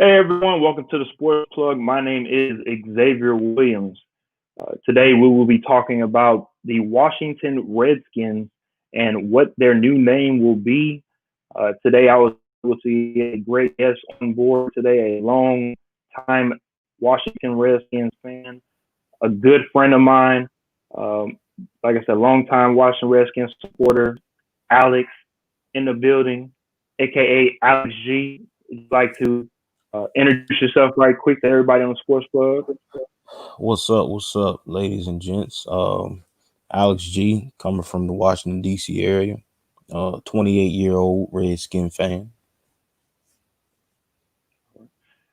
Hey everyone, welcome to the Sports Plug. My name is Xavier Williams. Today we will be talking about the Washington Redskins and what their new name will be. Today I was able to see a great guest on board today, a long time Washington Redskins fan, a good friend of mine. Um, like I said, long time Washington Redskins supporter, Alex in the building, aka Alex G. Would you like to introduce yourself right quick to everybody on the Sports Club? What's up? What's up, ladies and gents? Alex G, coming from the Washington D.C. area. 28-year-old Redskin fan.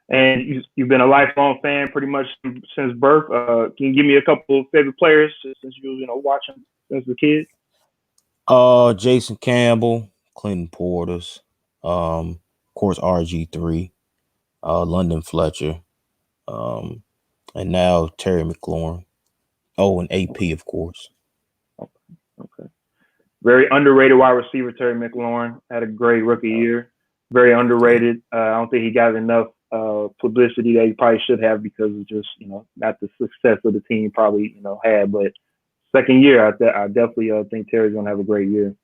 And you've been a lifelong fan pretty much since birth. Can you give me a couple of favorite players since you watching since a kid? Jason Campbell, Clinton Portis, of course RG3, London Fletcher, um, and now Terry McLaurin. Oh, and AP, of course. Okay. Very underrated wide receiver Terry McLaurin had a great rookie year. Very underrated. I don't think he got enough publicity that he probably should have because of just not the success of the team probably had. But second year, I definitely think Terry's gonna have a great year.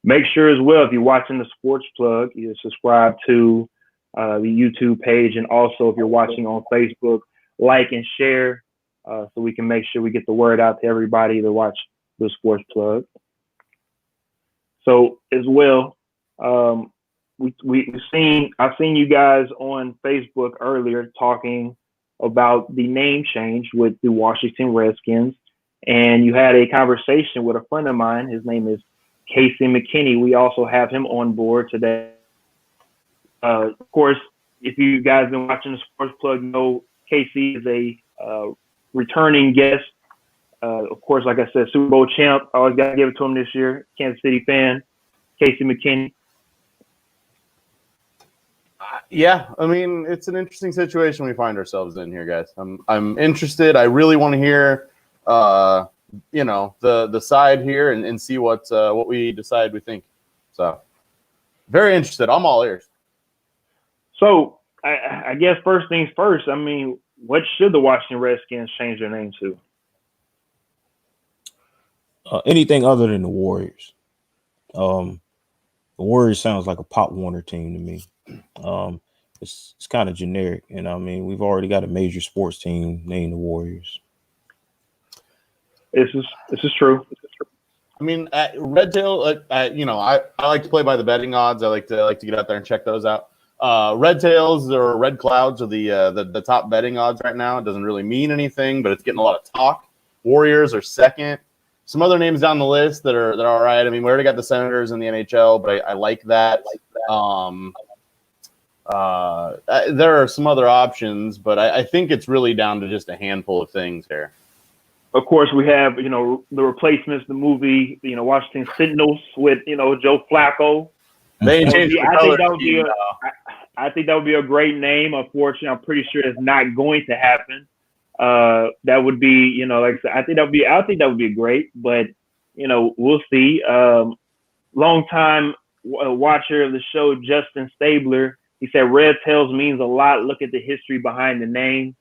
Make sure as well if you're watching the Sports Plug, you subscribe to the YouTube page, and also if you're watching on Facebook, like and share so we can make sure we get the word out to everybody to watch the Sports Plug. So as well, I've seen you guys on Facebook earlier talking about the name change with the Washington Redskins, and you had a conversation with a friend of mine. His name is Casey McKinney. We also have him on board today. Of course, if you guys have been watching the Sports Plug, you know Casey is a returning guest. Of course, like I said, Super Bowl champ. I always got to give it to him this year. Kansas City fan, Casey McKinney. Yeah, I mean, it's an interesting situation we find ourselves in here, guys. I'm interested. I really want to hear, the side here and see what we decide we think. So, very interested. I'm all ears. So, I guess first things first. I mean, what should the Washington Redskins change their name to? Anything other than the Warriors. The Warriors sounds like a Pop Warner team to me. It's kind of generic, and I mean we've already got a major sports team named the Warriors. This is true. I mean, Red Tail. I like to play by the betting odds. I like to get out there and check those out. Red Tails or Red Clouds are the top betting odds right now. It doesn't really mean anything, but it's getting a lot of talk. Warriors are second. Some other names down the list that are all right. I mean, we already got the Senators in the NHL, but I like that. There are some other options, but I think it's really down to just a handful of things here. Of course, we have the replacements, the movie, Washington Sentinels with Joe Flacco. They changed the color scheme. I think that would be a great name. Unfortunately, I'm pretty sure it's not going to happen. That would be, like I said, I think that would be great, but we'll see. Long time watcher of the show, Justin Stabler, he said Red Tails means a lot. Look at the history behind the name.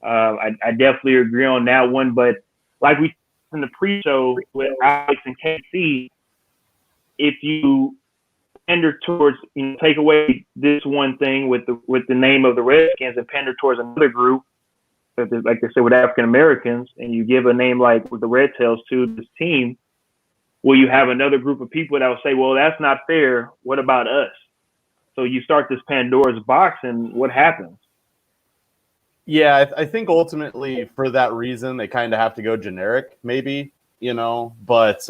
I definitely agree on that one, but like we in the pre-show with Alex and KC, if you pander towards, take away this one thing with the name of the Redskins and pander towards another group, like they said with African Americans, and you give a name like with the Red Tails to this team, will you have another group of people that will say, well, that's not fair. What about us? So you start this Pandora's box, and what happens? Yeah, I think ultimately for that reason, they kind of have to go generic, maybe, but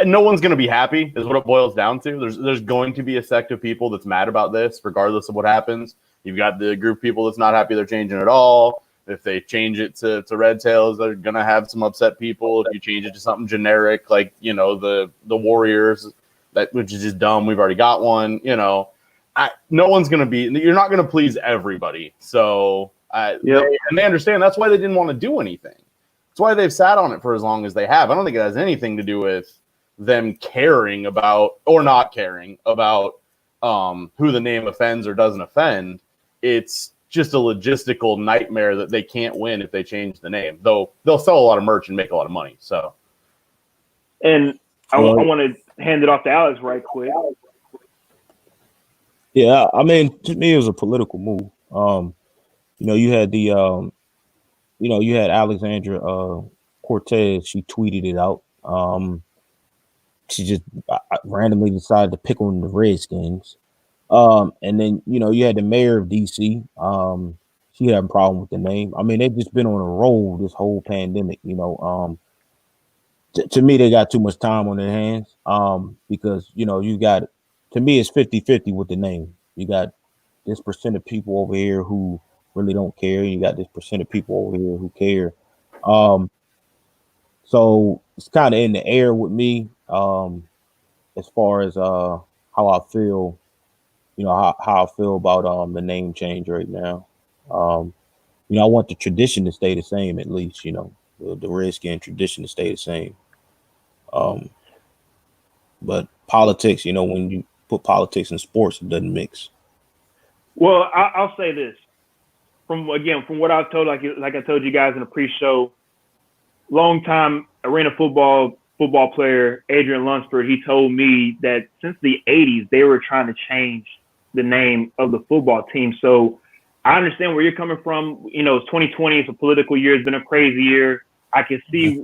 no one's going to be happy is what it boils down to. There's going to be a sect of people that's mad about this, regardless of what happens. You've got the group of people that's not happy they're changing it all. If they change it to Red Tails, they're going to have some upset people. If you change it to something generic, like, the Warriors, which is just dumb. We've already got one, no one's going to be – you're not going to please everybody. So they understand. That's why they didn't want to do anything. That's why they've sat on it for as long as they have. I don't think it has anything to do with them caring about or not caring about who the name offends or doesn't offend. It's just a logistical nightmare that they can't win if they change the name, though they'll sell a lot of merch and make a lot of money. So, and I want to hand it off to Alex right quick. Yeah, I mean, to me, it was a political move. You had the, you had Alexandra Cortez. She tweeted it out. She just randomly decided to pick on the Redskins. And then, you had the mayor of DC. She had a problem with the name. I mean, they've just been on a roll this whole pandemic, to me, they got too much time on their hands. Because, you got, to me, it's 50-50 with the name. You got this percent of people over here who really don't care. You got this percent of people over here who care. So it's kind of in the air with me, as far as how I feel, how I feel about the name change right now. I want the tradition to stay the same, at least, the Redskin tradition to stay the same. But politics, when you put politics in sports, it doesn't mix. Well, I'll say this from what I've told, like I told you guys in the pre-show, long-time arena football player Adrian Lunsford, he told me that since the 80s, they were trying to change the name of the football team. So I understand where you're coming from. It's 2020. It's a political year. It's been a crazy year. I can see,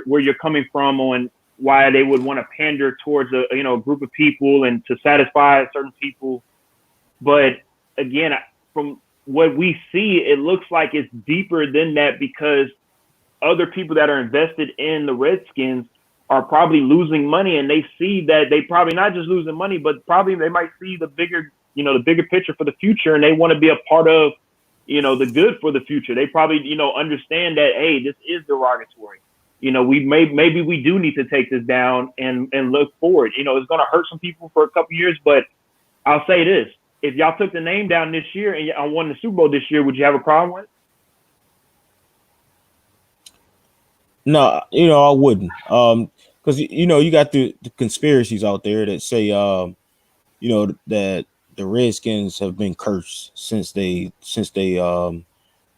where you're coming from on why they would want to pander towards a group of people and to satisfy certain people. But again, from what we see, it looks like it's deeper than that, because other people that are invested in the Redskins are probably losing money, and they see that they probably not just losing money, but probably they might see the bigger picture for the future, and they want to be a part of, the good for the future. They probably, understand that, hey, this is derogatory. Maybe we do need to take this down and look forward. It's going to hurt some people for a couple years, but I'll say this: if y'all took the name down this year and y'all won the Super Bowl this year, would you have a problem with it? No, I wouldn't. Because you got the conspiracies out there that say, that the Redskins have been cursed since they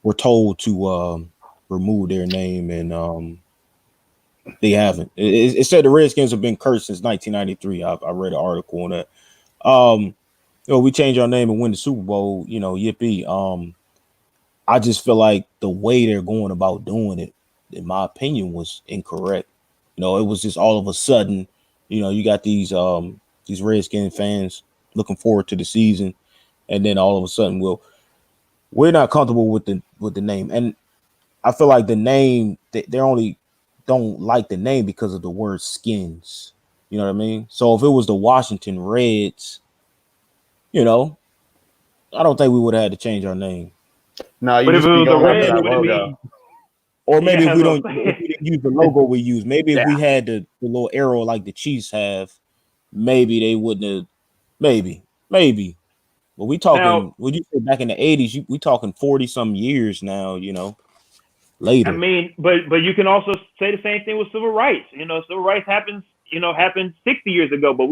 were told to remove their name, and they haven't. It said the Redskins have been cursed since 1993. I read an article on that. We change our name and win the Super Bowl. Yippee. I just feel like the way they're going about doing it, in my opinion, was incorrect. It was just all of a sudden, you got these Redskin fans looking forward to the season, and then all of a sudden, we're not comfortable with the name. And I feel like the name, they only don't like the name because of the word skins. You know what I mean? So if it was the Washington Reds, I don't think we would have had to change our name. No, you just be going after that logo. Or maybe if we didn't use the logo we use, maybe if we had the little arrow like the Chiefs have, maybe they wouldn't have. Maybe. But we talking, now, when you say back in the 80s, we talking 40-some years now, later. I mean, but you can also say the same thing with civil rights. Civil rights happened 60 years ago, but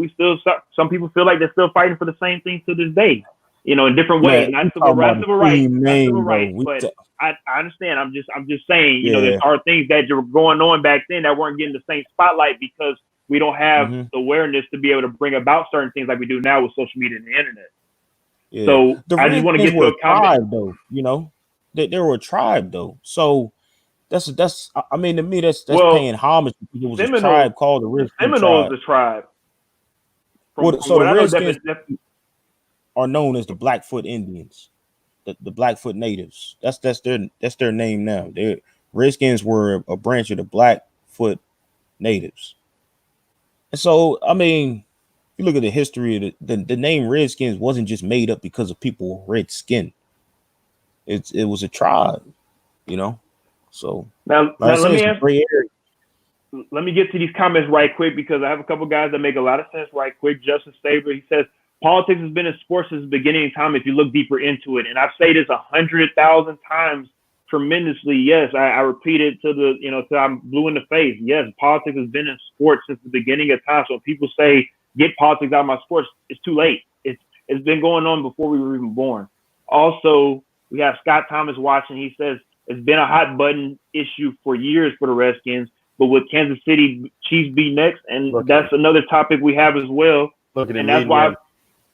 some people feel like they're still fighting for the same thing to this day. In different ways. Not civil rights, but I understand. I'm just saying, there are things that were going on back then that weren't getting the same spotlight because we don't have the awareness to be able to bring about certain things like we do now with social media and the internet. Yeah. So I just want to get to a comment. Though, they were a tribe though. So that's I mean, to me that's paying homage. It was a tribe called the Redskins. Seminoles, the tribe. So the Redskins are known as the Blackfoot Indians, the Blackfoot Natives. That's their name now. The Redskins were a branch of the Blackfoot Natives. And so, I mean, if you look at the history of the name Redskins wasn't just made up because of people with red skin. It was a tribe, So now let me get to these comments right quick, because I have a couple guys that make a lot of sense right quick. Justin Stabler, he says, politics has been in sports since the beginning of time if you look deeper into it. And I've said this 100,000 times tremendously. Yes, I repeat it till I'm blue in the face. Yes, politics has been in sports since the beginning of time. So when people say, get politics out of my sports, it's too late. It's been going on before we were even born. Also, we have Scott Thomas watching. He says it's been a hot button issue for years for the Redskins, but with Kansas City Chiefs be next, and that's another topic we have as well. And that's why.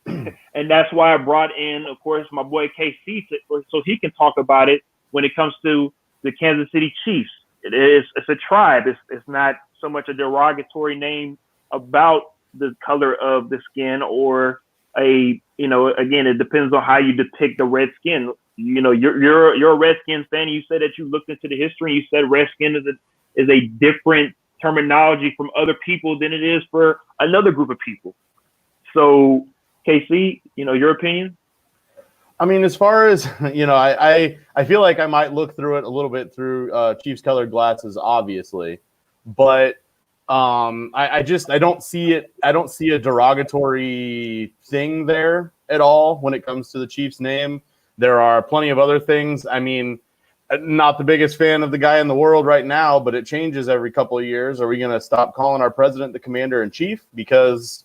And that's why I brought in, of course, my boy KC so he can talk about it when it comes to the Kansas City Chiefs. It's a tribe. It's not so much a derogatory name about the color of the skin or again, it depends on how you depict the red skin. You're a Redskins fan. You said that you looked into the history. And you said redskin is a different terminology from other people than it is for another group of people. So, KC, your opinion? I mean, as far as, I feel like I might look through it a little bit through Chiefs colored glasses, obviously, but I don't see it. I don't see a derogatory thing there at all when it comes to the Chiefs name. There are plenty of other things. I mean, not the biggest fan of the guy in the world right now, but it changes every couple of years. Are we going to stop calling our president the commander-in-chief? Because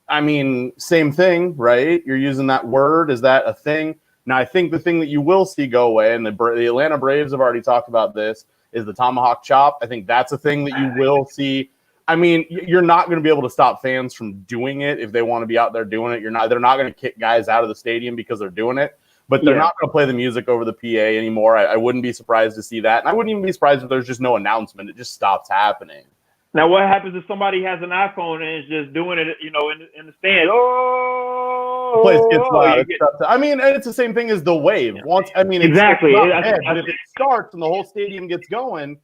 I mean, same thing, right? You're using that word. Is that a thing? Now, I think the thing that you will see go away, and the Atlanta Braves have already talked about this, is the tomahawk chop. I think that's a thing that you will see. I mean, you're not going to be able to stop fans from doing it if they want to be out there doing it. They're not going to kick guys out of the stadium because they're doing it, but they're not going to play the music over the PA anymore. I wouldn't be surprised to see that. And I wouldn't even be surprised if there's just no announcement. It just stops happening. Now, what happens if somebody has an iPhone and is just doing it, in the stand? Oh, the place gets loud. I mean, and it's the same thing as the wave. Exactly. But if it starts and the whole stadium gets going,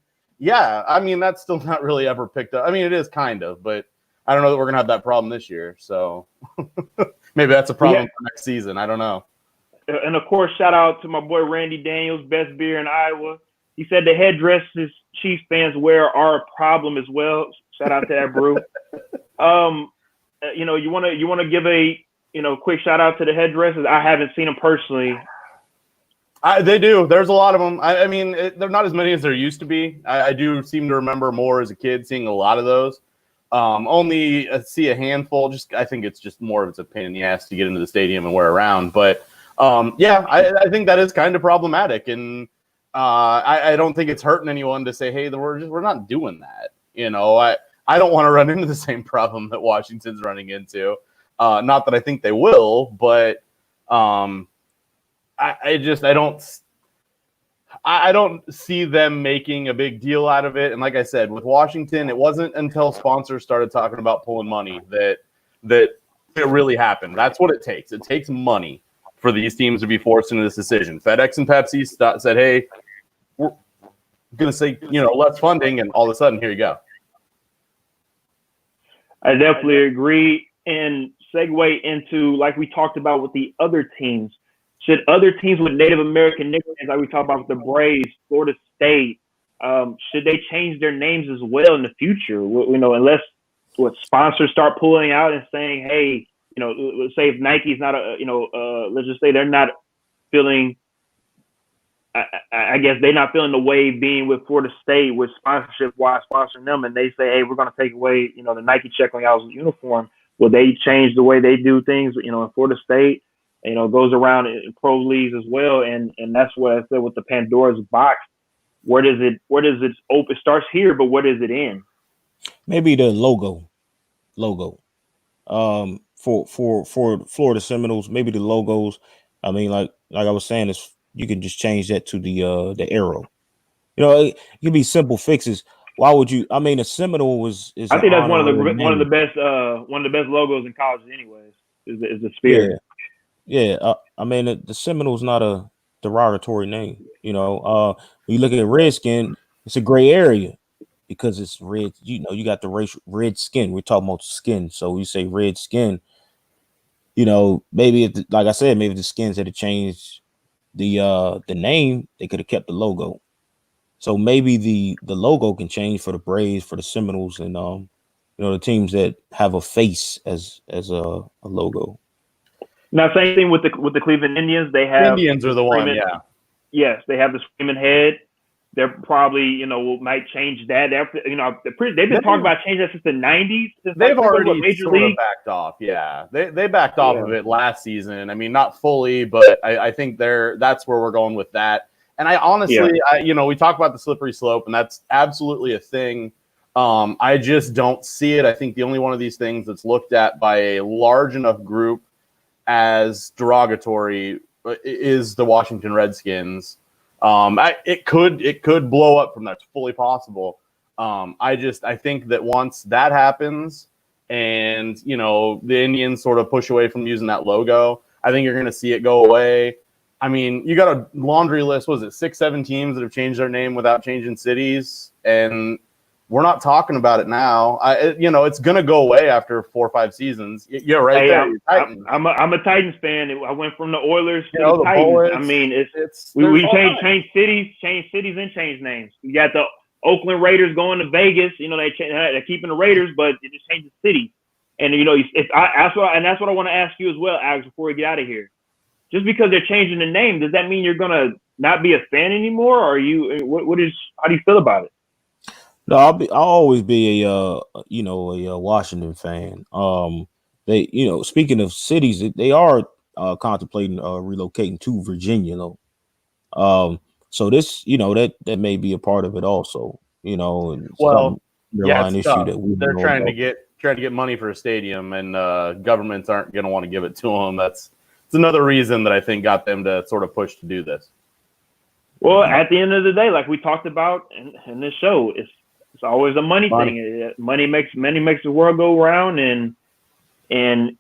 I mean, that's still not really ever picked up. I mean, it is kind of, but I don't know that we're gonna have that problem this year. So maybe that's a problem for next season. I don't know. And of course, shout out to my boy Randy Daniels, best beer in Iowa. He said the headdresses Chiefs fans wear are a problem as well. Shout out to that brew. You want to give a quick shout out to the headdresses. I haven't seen them personally. They do. There's a lot of them. I mean, they're not as many as there used to be. I do seem to remember more as a kid seeing a lot of those. Only see a handful. I think it's just more of a pain in the ass to get into the stadium and wear around. But I think that is kind of problematic. And I don't think it's hurting anyone to say, hey, we're not doing that. I don't want to run into the same problem that Washington's running into. Not that I think they will, but I don't see them making a big deal out of it. And like I said, with Washington, it wasn't until sponsors started talking about pulling money that it really happened. That's what it takes. It takes money for these teams to be forced into this decision. FedEx and Pepsi said, hey, we're going to say, less funding, and all of a sudden, here you go. I definitely agree. And segue into, like we talked about with the other teams, should other teams with Native American nicknames, like we talked about with the Braves, Florida State, should they change their names as well in the future? Unless sponsors start pulling out and saying, hey, let's say if Nike's not let's just say they're not feeling, I guess they're not feeling the wave being with Florida State with sponsorship-wise sponsoring them, and they say, hey, we're going to take away, the Nike check on y'all's uniform. Will they change the way they do things, in Florida State? Goes around in pro leagues as well, and that's what I said with the Pandora's box. Where does it open? It starts here, but where does it end? Maybe the logo. For Florida Seminoles, maybe the logos. I mean, like I was saying, you can just change that to the arrow. It can be simple fixes. Why would you? I mean, a Seminole is. I think that's one of the best logos in college, anyways. Is the spear. Yeah. I mean, the Seminole's not a derogatory name. When you look at Redskin, it's a gray area because it's red. You got the red skin. We're talking about skin, so you say red skin. Maybe like I said, maybe the Skins had to change the name, they could have kept the logo. So maybe the logo can change for the Braves, for the Seminoles, and the teams that have a face as a logo. Now, same thing with the Cleveland Indians. They have Indians are the one, yeah. Yes, they have the screaming head. they're probably, might change that. They've been talking about changing that since the 90s. They've already sort of backed off. Yeah, they backed off of it last season. I mean, not fully, but I think that's where we're going with that. And I honestly, we talk about the slippery slope, and that's absolutely a thing. I just don't see it. I think the only one of these things that's looked at by a large enough group as derogatory is the Washington Redskins. It could blow up from that. It's fully possible. I think that once that happens and, the Indians sort of push away from using that logo, I think you're going to see it go away. I mean, you got a laundry list. Was it 6-7 teams that have changed their name without changing cities? And we're not talking about it now. It's going to go away after 4 or 5 seasons. You're right. Hey, I'm a Titans fan. I went from the Oilers to the Titans. Bullets, I mean, we change cities and change names. You got the Oakland Raiders going to Vegas. They're keeping the Raiders, but it just changes city. And that's what I want to ask you as well, Alex, before we get out of here. Just because they're changing the name, does that mean you're gonna not be a fan anymore? Or are you? How do you feel about it? No, I'll always be a Washington fan. They speaking of cities, they are contemplating relocating to Virginia though. So this that may be a part of it also. And it's issue that they're trying to get money for a stadium, and governments aren't going to want to give it to them. It's another reason that I think got them to sort of push to do this. Well, at the end of the day, like we talked about in this show, it's always a money thing. Money makes the world go around, and it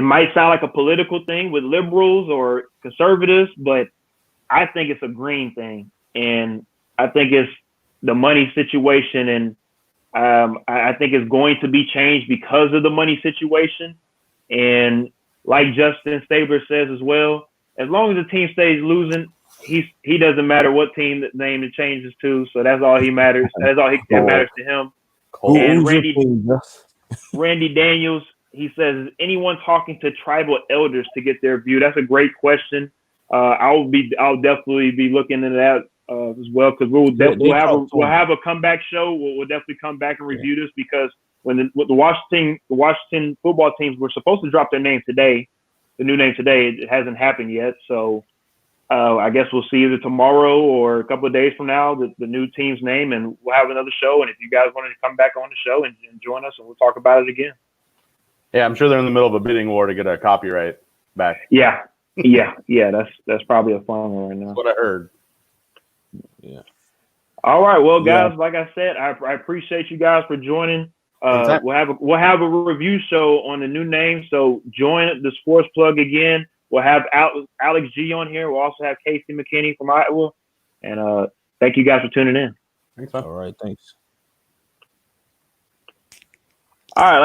might sound like a political thing with liberals or conservatives, but I think it's a green thing, and I think it's the money situation, and I think it's going to be changed because of the money situation. And like Justin Stabler says as well, as long as the team stays losing, he doesn't matter what team that name it changes to. So that's all he matters. That's all that matters to him. And Randy Daniels, he says, is anyone talking to tribal elders to get their view? That's a great question. I'll definitely be looking into that as well, because we'll have a comeback show. We'll definitely come back and review this, because when the Washington football teams were supposed to drop their name today, the new name today, it hasn't happened yet. So I guess we'll see either tomorrow or a couple of days from now the new team's name, and we'll have another show. And if you guys wanted to come back on the show and join us, and we'll talk about it again. Yeah, I'm sure they're in the middle of a bidding war to get a copyright back. Yeah. That's probably a fun one right now. That's what I heard. Yeah. All right. Well, guys, like I said, I appreciate you guys for joining. We'll have a review show on the new name. So join the Sports Plug again. We'll have Alex G on here. We'll also have Casey McKinney from Iowa. And thank you guys for tuning in. All right. Thanks. All right.